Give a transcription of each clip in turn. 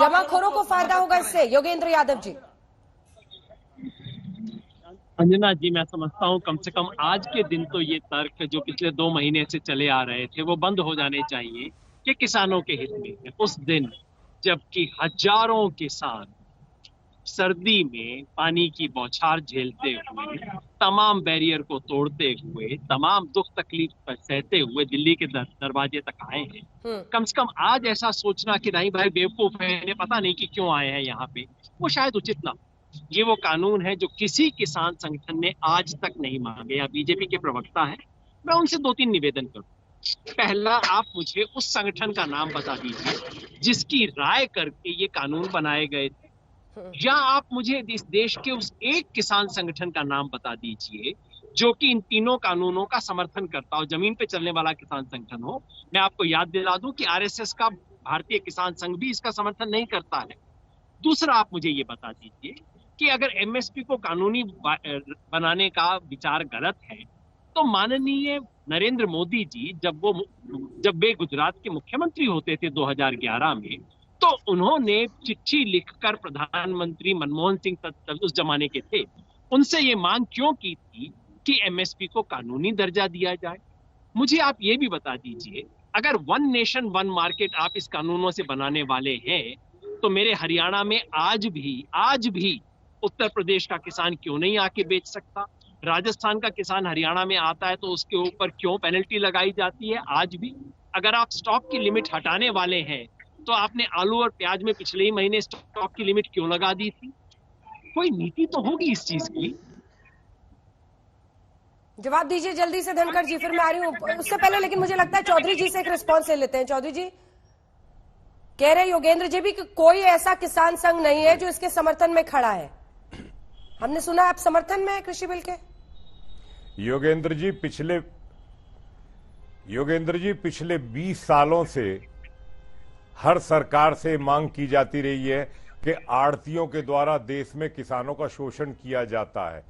जमाखोरों को फायदा होगा इससे, योगेंद्र यादव जी? अंजना जी, मैं समझता हूँ कम से कम आज के दिन तो ये तर्क जो पिछले 2 महीने से चले आ रहे थे वो बंद हो जाने चाहिए कि किसानों के हित में है। उस दिन जबकि हजारों किसान सर्दी में पानी की बौछार झेलते हुए, तमाम बैरियर को तोड़ते हुए, तमाम दुख तकलीफ सहते हुए दिल्ली के दरवाजे तक आए हैं। कम से कम आज ऐसा सोचना कि नहीं भाई बेवकूफ है, इन्हें पता नहीं कि क्यों आए हैं यहाँ पे, वो शायद उचित ना। ये वो कानून है जो किसी किसान संगठन ने आज तक नहीं मांगे। या बीजेपी के प्रवक्ता है, मैं उनसे 2-3 निवेदन करूं। पहला, आप मुझे उस संगठन का नाम बता दीजिए जिसकी राय करके ये कानून बनाए गए थे, या आप मुझे इस देश के उस एक किसान संगठन का नाम बता दीजिए जो कि इन तीनों कानूनों का समर्थन करता हो, जमीन पे चलने वाला किसान संगठन हो। मैं आपको याद दिला दूं कि आरएसएस का भारतीय किसान संघ भी इसका समर्थन नहीं करता है। दूसरा, आप मुझे ये बता दीजिए कि अगर एमएसपी को कानूनी बनाने का विचार गलत है, तो माननीय नरेंद्र मोदी जी जब वे गुजरात के मुख्यमंत्री होते थे 2011 में, तो उन्होंने चिट्ठी लिखकर प्रधानमंत्री मनमोहन सिंह तब उस जमाने के थे, उनसे ये मांग क्यों की थी कि एमएसपी को कानूनी दर्जा दिया जाए। मुझे आप ये भी बता दीजिए, अगर वन नेशन वन मार्केट आप इस कानूनों से बनाने वाले हैं, तो मेरे हरियाणा में आज भी उत्तर प्रदेश का किसान क्यों नहीं आके बेच सकता? राजस्थान का किसान हरियाणा में आता है तो उसके ऊपर क्यों पेनल्टी लगाई जाती है आज भी? अगर आप स्टॉक की लिमिट हटाने वाले हैं, तो आपने आलू और प्याज में पिछले ही महीने स्टॉक की लिमिट क्यों लगा दी थी? कोई नीति तो होगी इस चीज की। जवाब दीजिए जल्दी से धनखड़ जी, फिर मैं आ रही हूँ। उससे पहले लेकिन मुझे लगता है चौधरी जी से एक रिस्पॉन्स ले लेते हैं। चौधरी जी कह रहे योगेंद्र जी भी कि कोई ऐसा किसान संघ नहीं है जो इसके समर्थन में खड़ा है। हमने सुना आप समर्थन में है कृषि बिल के। योगेंद्र जी पिछले 20 सालों से हर सरकार से मांग की जाती रही है कि आड़तियों के द्वारा देश में किसानों का शोषण किया जाता है।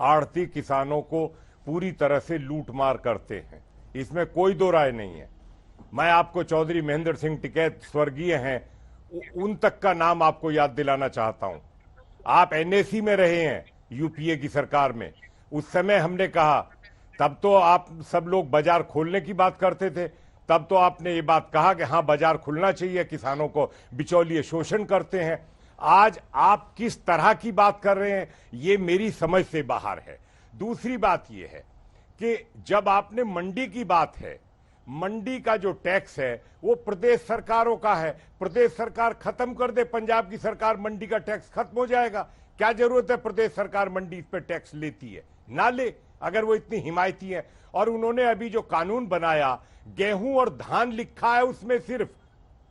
आड़ती किसानों को पूरी तरह से लूटमार करते हैं, इसमें कोई दो राय नहीं है। मैं आपको चौधरी महेंद्र सिंह टिकैत स्वर्गीय हैं, उन तक का नाम आपको याद दिलाना चाहता हूं। आप एनएसी में रहे हैं यूपीए की सरकार में, उस समय हमने कहा, तब तो आप सब लोग बाजार खोलने की बात करते थे, तब तो आपने ये बात कहा कि हाँ बाजार खुलना चाहिए, किसानों को बिचौलिए शोषण करते हैं। आज आप किस तरह की बात कर रहे हैं ये मेरी समझ से बाहर है। दूसरी बात ये है कि जब आपने मंडी की बात है, मंडी का जो टैक्स है वो प्रदेश सरकारों का है, प्रदेश सरकार खत्म कर दे, पंजाब की सरकार मंडी का टैक्स खत्म हो जाएगा। क्या जरूरत है प्रदेश सरकार मंडी पे टैक्स लेती है? ना ले, अगर वो इतनी हिमायती है। और उन्होंने अभी जो कानून बनाया, गेहूं और धान लिखा है उसमें सिर्फ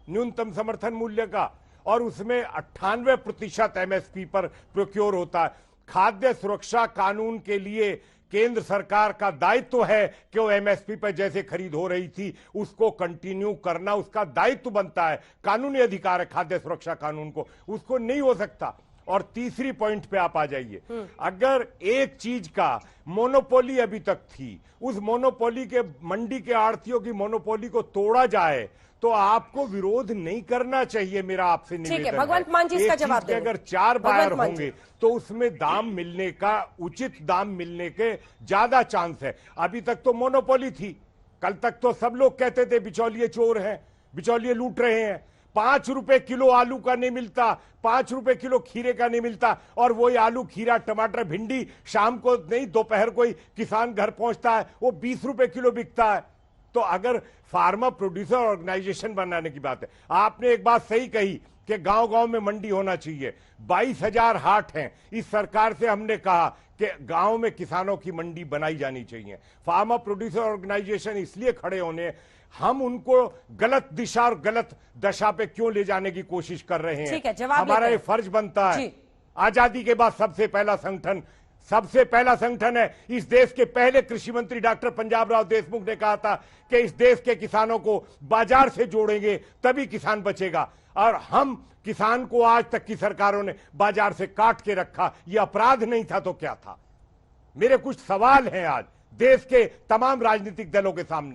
न्यूनतम समर्थन मूल्य का, और उसमें 98% एमएसपी पर प्रोक्योर होता है। खाद्य सुरक्षा कानून के लिए केंद्र सरकार का दायित्व है कि वो एमएसपी पर जैसे खरीद हो रही थी उसको कंटिन्यू करना उसका दायित्व बनता है, कानूनी अधिकार है खाद्य सुरक्षा कानून को, उसको नहीं हो सकता। और तीसरी पॉइंट पे आप आ जाइए, अगर एक चीज का मोनोपोली अभी तक थी, उस मोनोपोली के, मंडी के आड़तियों की मोनोपोली को तोड़ा जाए तो आपको विरोध नहीं करना चाहिए। मेरा आपसे निवेदन है, भगवंत मान जी इसका जवाब दें। अगर 4 बायर होंगे तो उसमें दाम मिलने का, उचित दाम मिलने के ज्यादा चांस है। अभी तक तो मोनोपोली थी, कल तक तो सब लोग कहते थे बिचौलिए चोर हैं, बिचौलिए लूट रहे हैं। 5 रुपए किलो आलू का नहीं मिलता, 5 रुपए किलो खीरे का नहीं मिलता, और वही आलू, खीरा, टमाटर, भिंडी शाम को नहीं दोपहर को ही किसान घर पहुंचता है, वो 20 रुपए किलो बिकता है। तो अगर फार्मर प्रोड्यूसर ऑर्गेनाइजेशन बनाने की बात है, आपने एक बात सही कही कि गांव-गांव में मंडी होना चाहिए। 22,000 हाट हैं, इस सरकार से हमने कहा कि गांव में किसानों की मंडी बनाई जानी चाहिए। फार्मर प्रोड्यूसर ऑर्गेनाइजेशन इसलिए खड़े होने, हम उनको गलत दिशा और गलत दशा पे क्यों ले जाने की कोशिश कर रहे हैं, हमारा ये फर्ज बनता है। आजादी के बाद सबसे पहला संगठन है इस देश के पहले कृषि मंत्री डॉक्टर पंजाब राव देशमुख ने कहा था कि इस देश के किसानों को बाजार से जोड़ेंगे तभी किसान बचेगा, और हम किसान को आज तक की सरकारों ने बाजार से काट के रखा। यह अपराध नहीं था तो क्या था? मेरे कुछ सवाल हैं आज देश के तमाम राजनीतिक दलों के सामने।